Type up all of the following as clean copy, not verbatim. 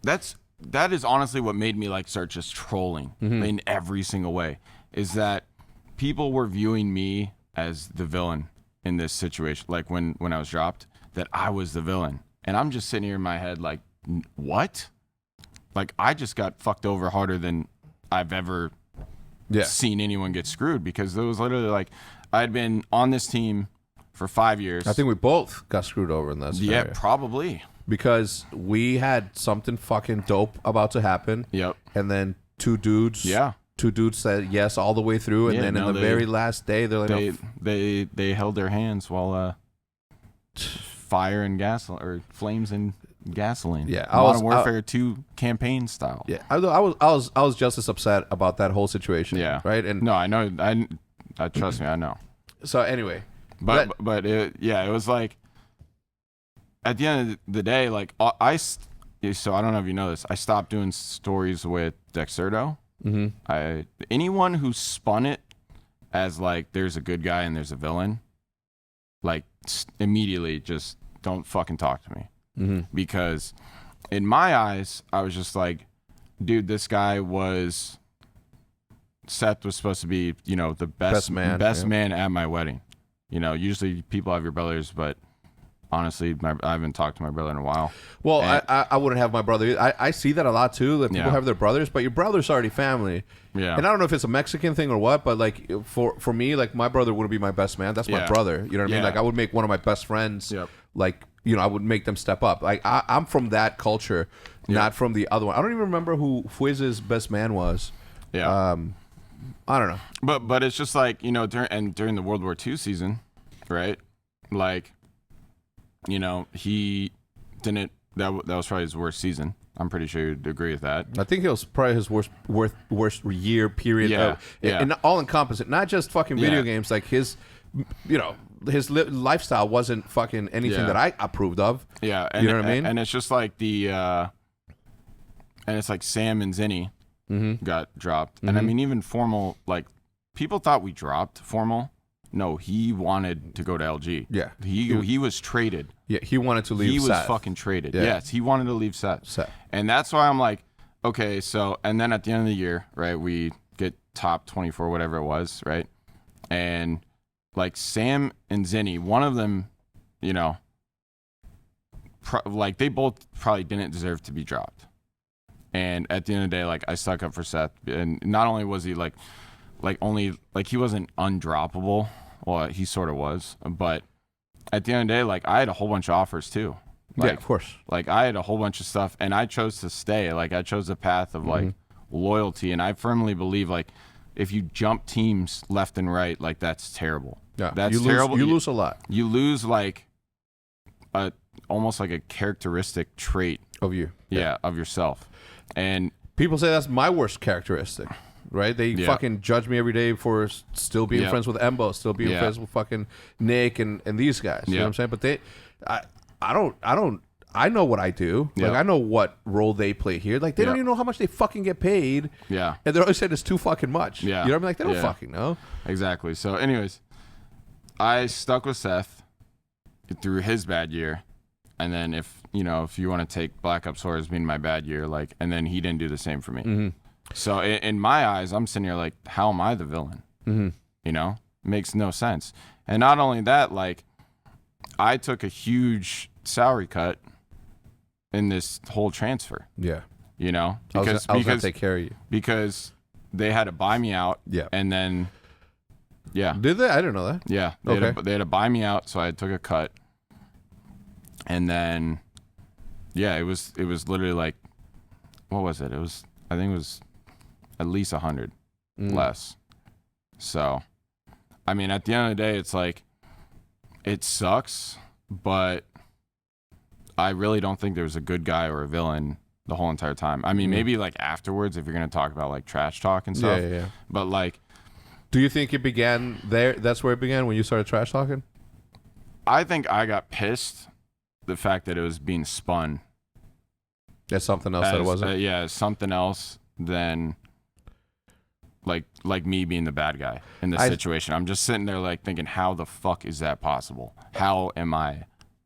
that is honestly what made me like start just trolling in every single way. Is that people were viewing me as the villain in this situation, like when I was dropped, that I was the villain, and I'm just sitting here in my head like, what? Like I just got fucked over harder than I've ever seen anyone get screwed, because it was literally like I had been on this team for 5 years. I think we both got screwed over in that scenario. Yeah, probably. Because we had something fucking dope about to happen. Yep. And then two dudes said yes all the way through, and then in the very last day they're like, they held their hands while fire and gasoline, or flames and gasoline. Yeah, Modern Warfare 2 campaign style. Yeah, I was just as upset about that whole situation. Yeah, right. And no, I know. I trust me, I know. So anyway, but it was like at the end of the day, like so I don't know if you know this, I stopped doing stories with Dexerto. Anyone who spun it as like there's a good guy and there's a villain, like immediately just don't fucking talk to me. Because in my eyes, I was just like, dude, this guy Seth was supposed to be, you know, the best man at my wedding. You know, usually people have your brothers, but honestly, I haven't talked to my brother in a while. Well, I wouldn't have my brother. I see that a lot too, that people have their brothers, but your brother's already family. Yeah. And I don't know if it's a Mexican thing or what, but like for me, like my brother wouldn't be my best man. That's my brother. You know what I mean? Like I would make one of my best friends, like, you know, I would make them step up. Like I'm from that culture, not from the other one. I don't even remember who Fuiz's best man was. Yeah. I don't know. But it's just like, you know, during the World War II season, right? Like, you know, he didn't. That was probably his worst season. I'm pretty sure you'd agree with that. I think it was probably his worst year period. And all encompassing, not just fucking video games. Like his, you know, his lifestyle wasn't fucking anything that I approved of. Yeah, and, you know what I mean. And it's just like and it's like Sam and Zinni got dropped, and I mean even Formal. Like people thought we dropped Formal. No, he wanted to go to LG. Yeah. He was traded. Yeah, he wanted to leave. He was fucking traded. Yeah. Yes, he wanted to leave Seth. And that's why I'm like, okay, so, and then at the end of the year, right, we get top 24, whatever it was, right? And like Sam and Zinni, one of them, you know, like they both probably didn't deserve to be dropped. And at the end of the day, like I stuck up for Seth. And not only was he like he wasn't undroppable. Well, he sort of was, but at the end of the day, like I had a whole bunch of offers too. Like, yeah, of course. Like I had a whole bunch of stuff, and I chose to stay. Like I chose the path of like loyalty, and I firmly believe like if you jump teams left and right, like that's terrible. Yeah, that's terrible. You lose a lot. You lose like almost like a characteristic trait of you. Yeah, of yourself. And people say that's my worst characteristic. Right? They fucking judge me every day for still being friends with Embo, still being friends with fucking Nick and these guys. You know what I'm saying? But I know what I do. Like I know what role they play here. Like they don't even know how much they fucking get paid. Yeah. And they're always saying it's too fucking much. Yeah. You know what I mean? Like they don't fucking know. Exactly. So anyways, I stuck with Seth through his bad year. And then if you want to take Black Ops 4 as being my bad year, like, and then he didn't do the same for me. So in my eyes, I'm sitting here like, how am I the villain? You know, it makes no sense. And not only that, like, I took a huge salary cut in this whole transfer. Yeah. You know, because I was gonna take care of you because they had to buy me out. Yeah. And then, did they? I didn't know that. Yeah. They had to buy me out, so I took a cut. And then, it was literally like, what was it? I think it was at least 100 less. So, I mean, at the end of the day, it's like, it sucks, but I really don't think there was a good guy or a villain the whole entire time. I mean, maybe like afterwards, if you're going to talk about like trash talk and stuff. Yeah. But like, do you think it began there? That's where it began when you started trash talking? I think I got pissed the fact that it was being spun. That's something else that it wasn't? Something else than like me being the bad guy in this situation. I'm just sitting there like thinking, how the fuck is that possible? How am I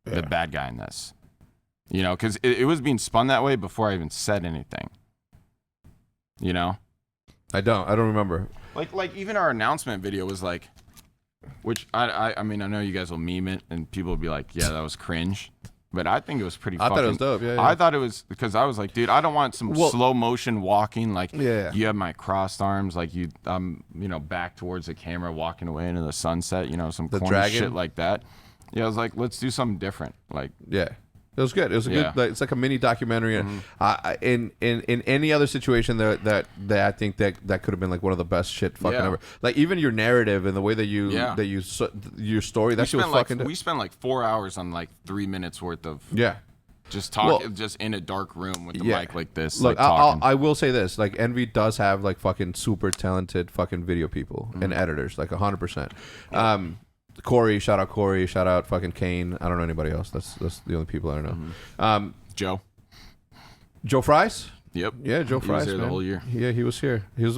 the bad guy in this? You know, because it was being spun that way before I even said anything. You know? I don't remember. Like even our announcement video was like, which I mean, I know you guys will meme it and people will be like, yeah, that was cringe. But I think it was pretty fucking... I thought it was dope, yeah. I thought it was... Because I was like, dude, I don't want some slow motion walking. Like, you have my crossed arms. Like, I'm, you know, back towards the camera walking away into the sunset. You know, some corny shit like that. Yeah, I was like, let's do something different. Like... Yeah. It was good. It was a good. Like, it's like a mini documentary. In any other situation that I think that could have been like one of the best shit fucking ever. Like even your narrative and the way that you your story. That shit was fucking. We spent like 4 hours on like 3 minutes worth of just just in a dark room with the mic like this. Look, like, I will say this: like Envy does have like fucking super talented fucking video people and editors, like 100%. Corey, shout out Corey, shout out fucking Kane. I don't know anybody else. That's the only people I know. Joe Fries. Yep. Yeah, Joe Fries. He was here the whole year. Yeah, he was here. He's.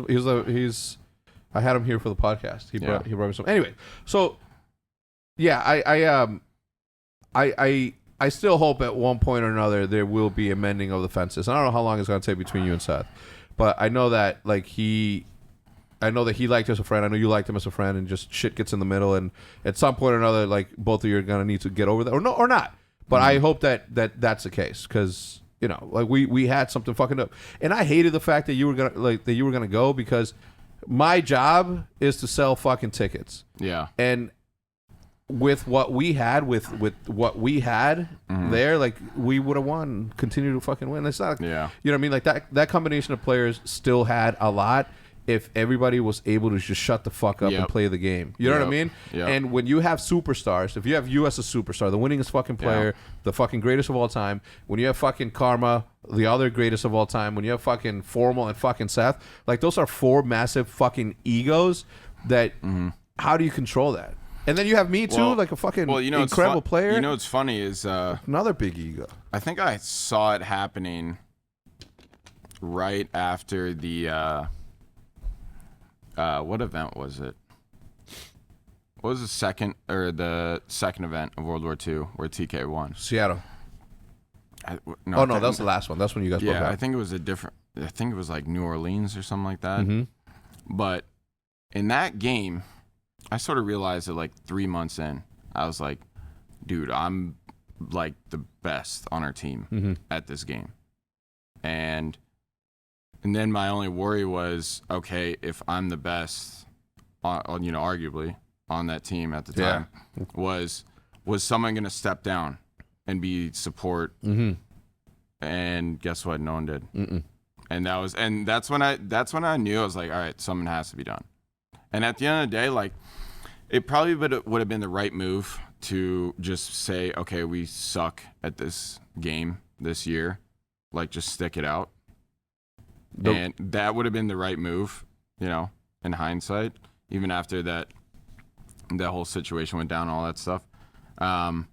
I had him here for the podcast. He brought me some. Anyway, so yeah, I still hope at one point or another there will be a mending of the fences. I don't know how long it's gonna take between you and Seth, but I know that I know that he liked you as a friend. I know you liked him as a friend, and just shit gets in the middle. And at some point or another, like both of you are gonna need to get over that, or not. But I hope that's the case, because you know, like we had something fucking up, and I hated the fact that you were gonna go, because my job is to sell fucking tickets. Yeah. And with what we had, there, like we would have won, continue to fucking win. It's not. Yeah. You know what I mean? Like that combination of players still had a lot. If everybody was able to just shut the fuck up and play the game. You know what I mean? Yep. And when you have superstars, if you have you as a superstar, the winningest fucking player, the fucking greatest of all time, when you have fucking Karma, the other greatest of all time, when you have fucking Formal and fucking Seth, like those are 4 massive fucking egos that, how do you control that? And then you have me too, like a fucking incredible player. You know what's funny is... another big ego. I think I saw it happening right after the... what event was it? What was the second event of World War II where TK won? Seattle. No, that was the last one. That's when you guys broke out. I think it was I think it was like New Orleans or something like that. But in that game, I sort of realized that like 3 months in, I was like, dude, I'm like the best on our team at this game. And then my only worry was, okay, if I'm the best, arguably on that team at the time, was someone going to step down and be support? And guess what? No one did. And that's when I knew. I was like, all right, something has to be done. And at the end of the day, like, it probably would have been the right move to just say, okay, we suck at this game this year, like just stick it out. And that would have been the right move, you know, in hindsight, even after that whole situation went down, all that stuff. But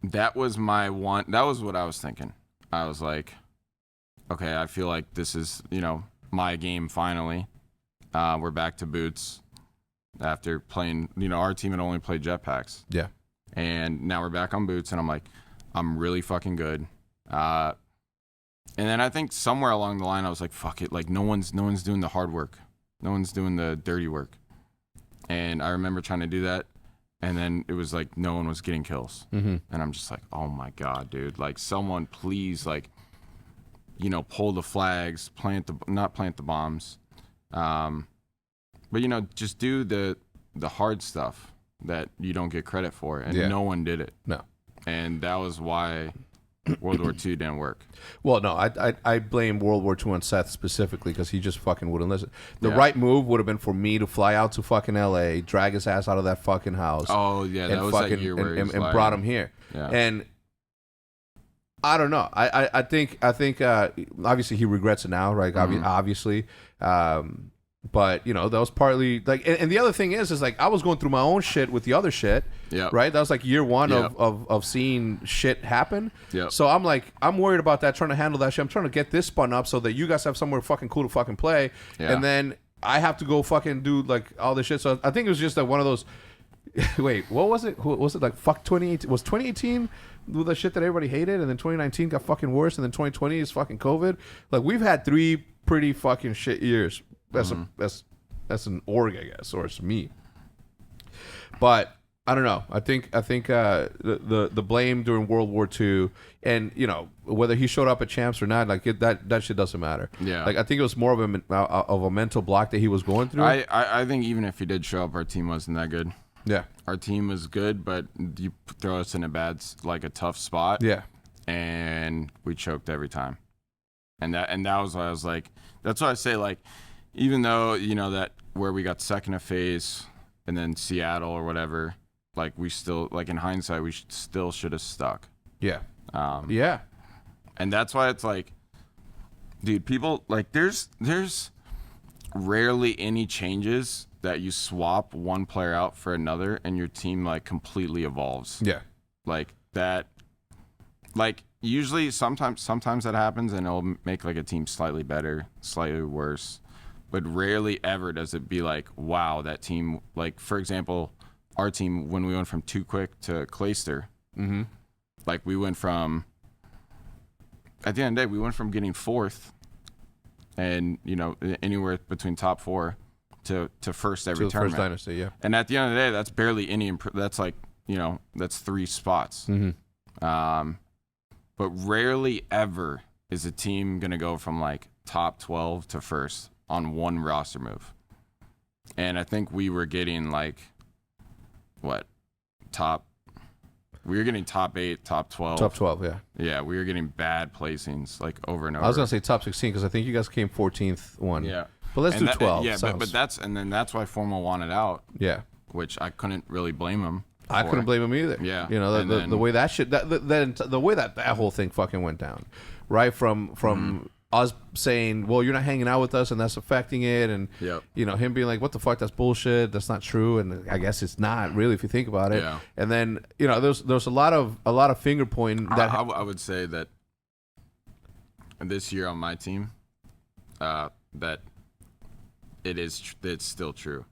that was that was what I was thinking. I was like, okay, I feel like this is, you know, my game finally. We're back to boots after playing, you know, our team had only played jetpacks. Yeah. And now we're back on boots, and I'm like, I'm really fucking good. And then I think somewhere along the line, I was like, fuck it. Like, no one's doing the hard work. No one's doing the dirty work. And I remember trying to do that. And then it was like, no one was getting kills. And I'm just like, oh my God, dude. Like, someone please, like, you know, pull the flags, not plant the bombs. But, you know, just do the hard stuff that you don't get credit for. And no one did it. No. And that was why World War II didn't work. Well, no, I blame World War II on Seth specifically, because he just fucking wouldn't listen. The right move would have been for me to fly out to fucking LA, drag his ass out of that fucking house. Oh yeah, that was that year where and brought him here. Yeah. And I don't know. I think obviously he regrets it now, right? Obviously. But, you know, that was partly like, and the other thing is like, I was going through my own shit with the other shit. Yeah. Right. That was like year one of seeing shit happen. Yeah. So I'm like, I'm worried about that, trying to handle that shit. I'm trying to get this spun up so that you guys have somewhere fucking cool to fucking play. Yeah. And then I have to go fucking do like all this shit. So I think it was just like one of those, wait, what was it? Was it like fuck 2018? Was 2018 with the shit that everybody hated, and then 2019 got fucking worse, and then 2020 is fucking COVID. Like we've had 3 pretty fucking shit years. That's an org, I guess, or it's me. But I don't know. I think the blame during World War II, and you know whether he showed up at champs or not, like that shit doesn't matter. Yeah. Like I think it was more of a mental block that he was going through. I think even if he did show up, our team wasn't that good. Yeah. Our team was good, but you throw us in a tough spot. Yeah. And we choked every time. And that was why I was like, that's why I say, like, even though, you know, that where we got second of phase and then Seattle or whatever, like we still, like in hindsight, we still should have stuck. Yeah. Yeah. And that's why it's like, dude, people, like, there's rarely any changes that you swap one player out for another and your team, like, completely evolves. Yeah. Like, that, like, usually sometimes that happens and it'll make, like, a team slightly better, slightly worse. But rarely ever does it be like, wow, that team, like, for example, our team, when we went from Too Quick to Clayster, like, we went from, at the end of the day, we went from getting 4th and, you know, anywhere between top 4 to first every tournament. First dynasty, yeah. And at the end of the day, that's barely any, that's like, you know, that's 3 spots. But rarely ever is a team going to go from, like, top 12 to first on one roster move. And I think we were getting, like, we were getting top 8, top 12. Top 12, yeah. Yeah, we were getting bad placings, like, over and over. I was going to say top 16 because I think you guys came 14th one. Yeah. But let's do 12. Yeah, but that's why Formal wanted out. Yeah. Which I couldn't really blame him. I couldn't blame him either. Yeah. You know, the way that shit, the way that whole thing fucking went down, right? From us saying, well, you're not hanging out with us and that's affecting it. And, you know, him being like, what the fuck, that's bullshit. That's not true. And I guess it's not really if you think about it. Yeah. And then, you know, there's a lot of finger pointing. That I would say that this year on my team, that it's still true.